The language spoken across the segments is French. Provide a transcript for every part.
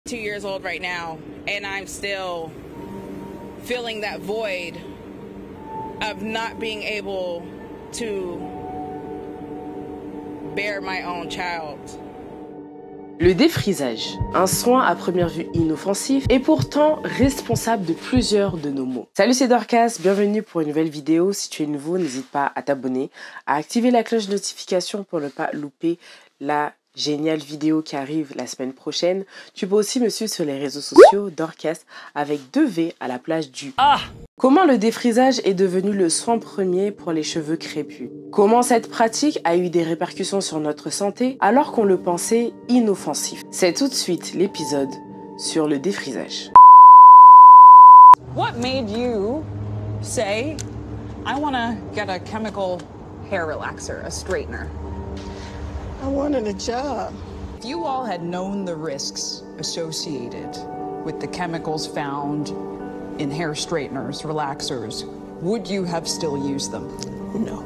2 years old right now, and I'm still feeling that void of not being able to bear my own child. Le défrisage, un soin à première vue inoffensif et pourtant responsable de plusieurs de nos maux. Salut, c'est Dorcas, bienvenue pour une nouvelle vidéo. Si tu es nouveau, n'hésite pas à t'abonner, à activer la cloche de notification pour ne pas louper la géniale vidéo qui arrive la semaine prochaine. Tu peux aussi me suivre sur les réseaux sociaux Dorcas avec 2 V à la place du A. Comment le défrisage est devenu le soin premier pour les cheveux crépus? Comment cette pratique a eu des répercussions sur notre santé alors qu'on le pensait inoffensif? C'est tout de suite l'épisode sur le défrisage. What made you say, I want to get a chemical hair relaxer, a straightener? I wanted a job. If you all had known the risks associated with the chemicals found in hair straighteners, relaxers, would you have still used them? No.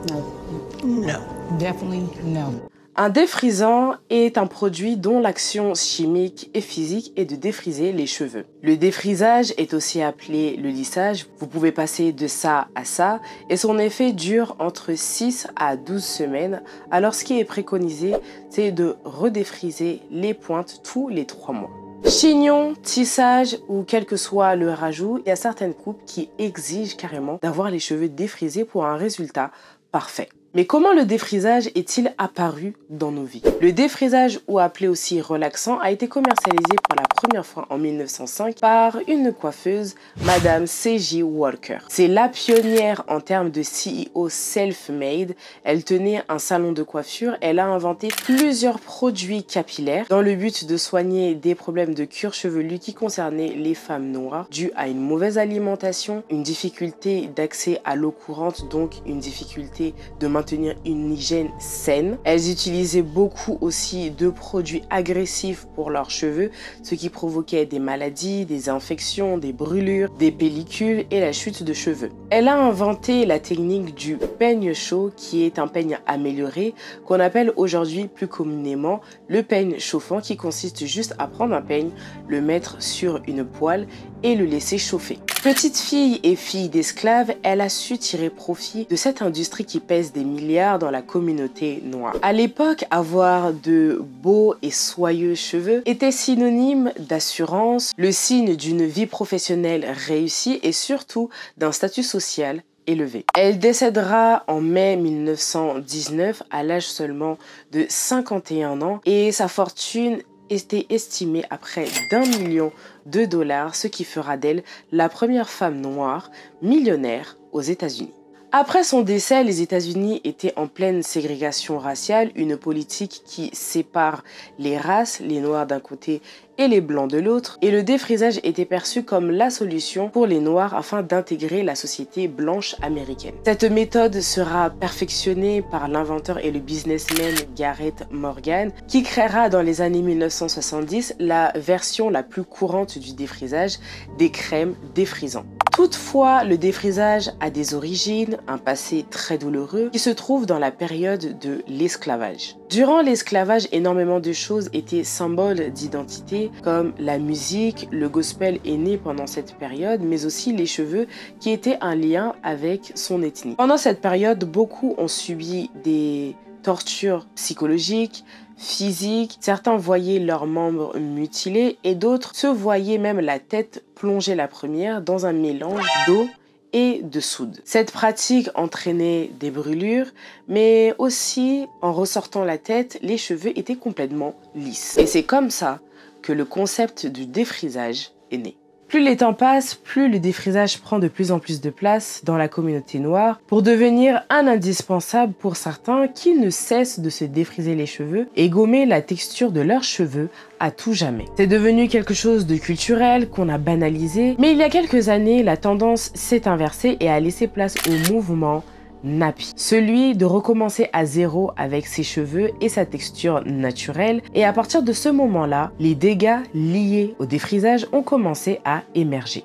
No. Definitely no. Un défrisant est un produit dont l'action chimique et physique est de défriser les cheveux. Le défrisage est aussi appelé le lissage. Vous pouvez passer de ça à ça et son effet dure entre 6 à 12 semaines. Alors ce qui est préconisé, c'est de redéfriser les pointes tous les 3 mois. Chignon, tissage ou quel que soit le rajout, il y a certaines coupes qui exigent carrément d'avoir les cheveux défrisés pour un résultat parfait. Mais comment le défrisage est-il apparu dans nos vies? Le défrisage, ou appelé aussi relaxant, a été commercialisé pour la première fois en 1905 par une coiffeuse, Madame C.J. Walker. C'est la pionnière en termes de CEO self-made. Elle tenait un salon de coiffure. Elle a inventé plusieurs produits capillaires dans le but de soigner des problèmes de cuir chevelu qui concernaient les femmes noires, dus à une mauvaise alimentation, une difficulté d'accès à l'eau courante, donc une difficulté de maintenir une hygiène saine. Elles utilisaient beaucoup aussi de produits agressifs pour leurs cheveux, ce qui provoquait des maladies, des infections, des brûlures, des pellicules et la chute de cheveux. Elle a inventé la technique du peigne chaud, qui est un peigne amélioré qu'on appelle aujourd'hui plus communément le peigne chauffant, qui consiste juste à prendre un peigne, le mettre sur une poêle et le laisser chauffer. Petite fille et fille d'esclaves, elle a su tirer profit de cette industrie qui pèse des milliards dans la communauté noire. À l'époque, avoir de beaux et soyeux cheveux était synonyme d'assurance, le signe d'une vie professionnelle réussie et surtout d'un statut social élevé. Elle décédera en mai 1919 à l'âge seulement de 51 ans et sa fortune était estimée à près d'1 million de dollars, ce qui fera d'elle la première femme noire millionnaire aux États-Unis. Après son décès, les États-Unis étaient en pleine ségrégation raciale, une politique qui sépare les races, les noirs d'un côté et les blancs de l'autre, et le défrisage était perçu comme la solution pour les noirs afin d'intégrer la société blanche américaine. Cette méthode sera perfectionnée par l'inventeur et le businessman Garrett Morgan, qui créera dans les années 1970 la version la plus courante du défrisage, des crèmes défrisantes. Toutefois, le défrisage a des origines, un passé très douloureux qui se trouve dans la période de l'esclavage. Durant l'esclavage, énormément de choses étaient symboles d'identité, comme la musique, le gospel est né pendant cette période, mais aussi les cheveux qui étaient un lien avec son ethnie. Pendant cette période, beaucoup ont subi des tortures psychologiques, physiques, certains voyaient leurs membres mutilés et d'autres se voyaient même la tête plonger la première dans un mélange d'eau et de soude. Cette pratique entraînait des brûlures, mais aussi en ressortant la tête, les cheveux étaient complètement lisses. Et c'est comme ça que le concept du défrisage est né. Plus les temps passent, plus le défrisage prend de plus en plus de place dans la communauté noire pour devenir un indispensable pour certains qui ne cessent de se défriser les cheveux et gommer la texture de leurs cheveux à tout jamais. C'est devenu quelque chose de culturel qu'on a banalisé, mais il y a quelques années, la tendance s'est inversée et a laissé place au mouvement nappy. Celui de recommencer à zéro avec ses cheveux et sa texture naturelle. Et à partir de ce moment-là, les dégâts liés au défrisage ont commencé à émerger.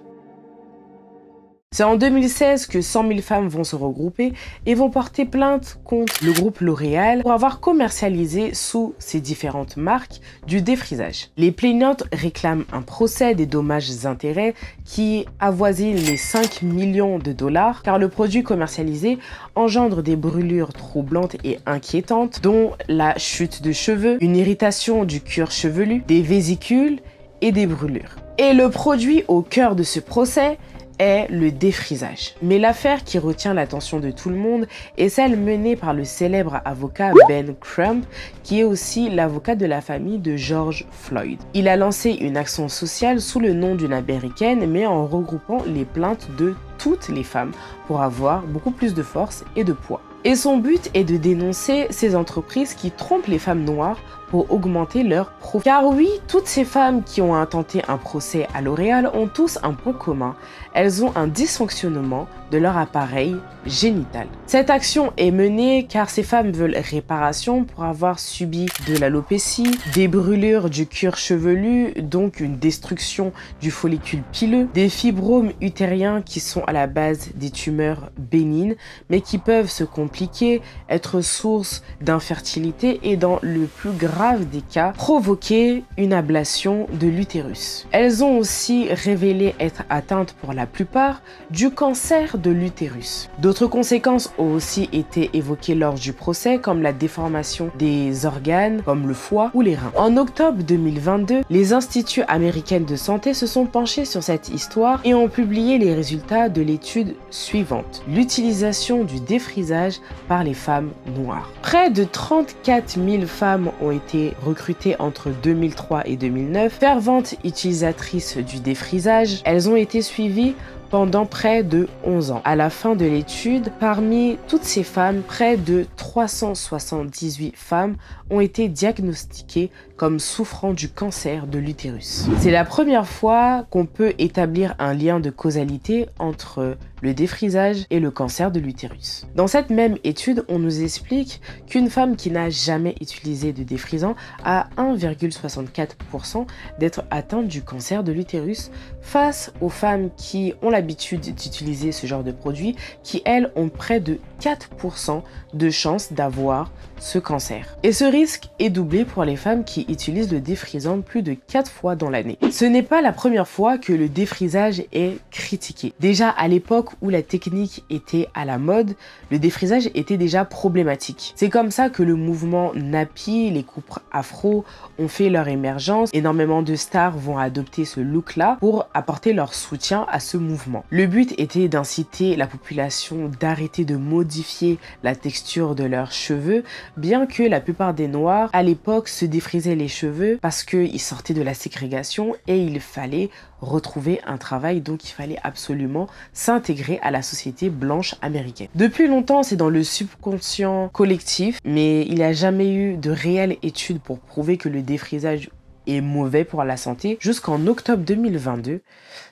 C'est en 2016 que 100 000 femmes vont se regrouper et vont porter plainte contre le groupe L'Oréal pour avoir commercialisé sous ces différentes marques du défrisage. Les plaignantes réclament un procès des dommages-intérêts qui avoisine les 5 millions de dollars car le produit commercialisé engendre des brûlures troublantes et inquiétantes dont la chute de cheveux, une irritation du cuir chevelu, des vésicules et des brûlures. Et le produit au cœur de ce procès est le défrisage. Mais l'affaire qui retient l'attention de tout le monde est celle menée par le célèbre avocat Ben Crump, qui est aussi l'avocat de la famille de George Floyd. Il a lancé une action sociale sous le nom d'une américaine, mais en regroupant les plaintes de toutes les femmes pour avoir beaucoup plus de force et de poids. Et son but est de dénoncer ces entreprises qui trompent les femmes noires pour augmenter leurs profits. Car oui, toutes ces femmes qui ont intenté un procès à L'Oréal ont tous un point commun. Elles ont un dysfonctionnement de leur appareil génital. Cette action est menée car ces femmes veulent réparation pour avoir subi de l'alopécie, des brûlures du cuir chevelu, donc une destruction du follicule pileux, des fibromes utériens qui sont à la base des tumeurs bénignes, mais qui peuvent se compliquer, être source d'infertilité et dans le plus grave des cas, provoquer une ablation de l'utérus. Elles ont aussi révélé être atteintes pour la plupart du cancer de l'utérus. D'autres conséquences ont aussi été évoquées lors du procès, comme la déformation des organes, comme le foie ou les reins. En octobre 2022, les instituts américains de santé se sont penchés sur cette histoire et ont publié les résultats de l'étude suivante: l'utilisation du défrisage par les femmes noires. Près de 34 000 femmes ont été recrutées entre 2003 et 2009, ferventes utilisatrices du défrisage. Elles ont été suivies pendant près de 11 ans. À la fin de l'étude, parmi toutes ces femmes, près de 378 femmes ont été diagnostiquées comme souffrant du cancer de l'utérus. C'est la première fois qu'on peut établir un lien de causalité entre le défrisage et le cancer de l'utérus. Dans cette même étude, on nous explique qu'une femme qui n'a jamais utilisé de défrisant a 1,64% d'être atteinte du cancer de l'utérus face aux femmes qui ont l'habitude d'utiliser ce genre de produit qui, elles, ont près de 4% de chances d'avoir ce cancer. Et ce risque est doublé pour les femmes qui utilisent le défrisant plus de 4 fois dans l'année. Ce n'est pas la première fois que le défrisage est critiqué. Déjà à l'époque où la technique était à la mode, le défrisage était déjà problématique. C'est comme ça que le mouvement nappy, les coupes afro ont fait leur émergence. Énormément de stars vont adopter ce look-là pour apporter leur soutien à ce mouvement. Le but était d'inciter la population d'arrêter de modifier la texture de leurs cheveux, bien que la plupart des Noirs à l'époque se défrisaient les cheveux parce qu'ils sortaient de la ségrégation et il fallait retrouver un travail, donc il fallait absolument s'intégrer à la société blanche américaine. Depuis longtemps, c'est dans le subconscient collectif, mais il n'y a jamais eu de réelles études pour prouver que le défrisage est mauvais pour la santé jusqu'en octobre 2022.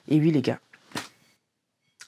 Et oui les gars,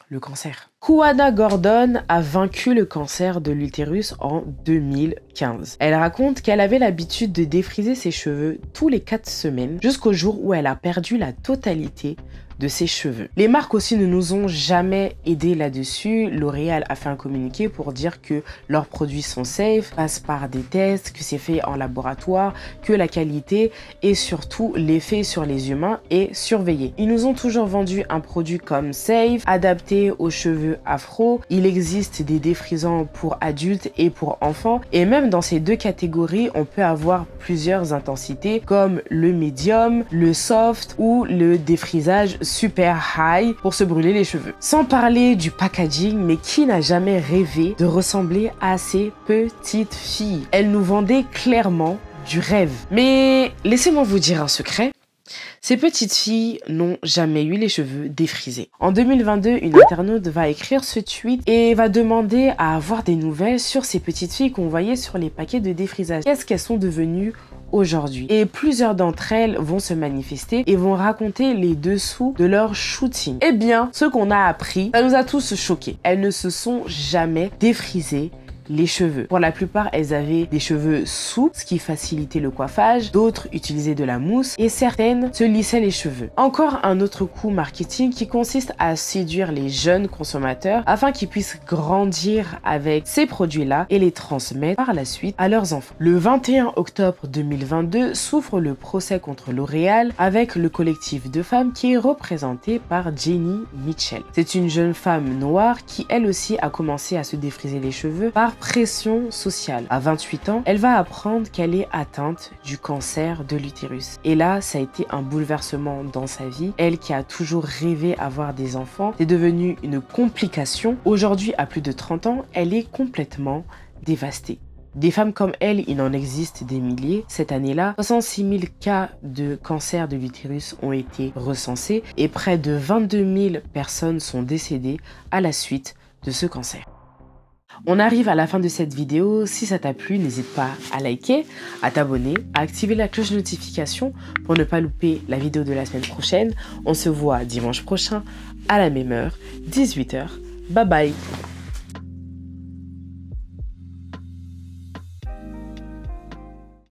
le cancer. Juana Gordon a vaincu le cancer de l'utérus en 2015. Elle raconte qu'elle avait l'habitude de défriser ses cheveux tous les 4 semaines jusqu'au jour où elle a perdu la totalité de ses cheveux. Les marques aussi ne nous ont jamais aidés là-dessus. L'Oréal a fait un communiqué pour dire que leurs produits sont safe, passent par des tests, que c'est fait en laboratoire, que la qualité et surtout l'effet sur les humains est surveillé. Ils nous ont toujours vendu un produit comme safe, adapté aux cheveux afro. Il existe des défrisants pour adultes et pour enfants et même dans ces deux catégories, on peut avoir plusieurs intensités comme le médium, le soft ou le défrisage super high pour se brûler les cheveux. Sans parler du packaging, mais qui n'a jamais rêvé de ressembler à ces petites filles? Elles nous vendaient clairement du rêve. Mais laissez-moi vous dire un secret. Ces petites filles n'ont jamais eu les cheveux défrisés. En 2022, une internaute va écrire ce tweet et va demander à avoir des nouvelles sur ces petites filles qu'on voyait sur les paquets de défrisage. Qu'est-ce qu'elles sont devenues aujourd'hui? Et plusieurs d'entre elles vont se manifester et vont raconter les dessous de leur shooting. Eh bien, ce qu'on a appris, ça nous a tous choqués. Elles ne se sont jamais défrisées les cheveux. Pour la plupart, elles avaient des cheveux souples, ce qui facilitait le coiffage. D'autres utilisaient de la mousse et certaines se lissaient les cheveux. Encore un autre coup marketing qui consiste à séduire les jeunes consommateurs afin qu'ils puissent grandir avec ces produits-là et les transmettre par la suite à leurs enfants. Le 21 octobre 2022 s'ouvre le procès contre L'Oréal avec le collectif de femmes qui est représenté par Jenny Mitchell. C'est une jeune femme noire qui elle aussi a commencé à se défriser les cheveux par pression sociale. À 28 ans, elle va apprendre qu'elle est atteinte du cancer de l'utérus. Et là, ça a été un bouleversement dans sa vie. Elle qui a toujours rêvé avoir des enfants, c'est devenu une complication. Aujourd'hui, à plus de 30 ans, elle est complètement dévastée. Des femmes comme elle, il en existe des milliers. Cette année-là, 66 000 cas de cancer de l'utérus ont été recensés et près de 22 000 personnes sont décédées à la suite de ce cancer. On arrive à la fin de cette vidéo. Si ça t'a plu, n'hésite pas à liker, à t'abonner, à activer la cloche de notification pour ne pas louper la vidéo de la semaine prochaine. On se voit dimanche prochain à la même heure, 18 h. Bye bye!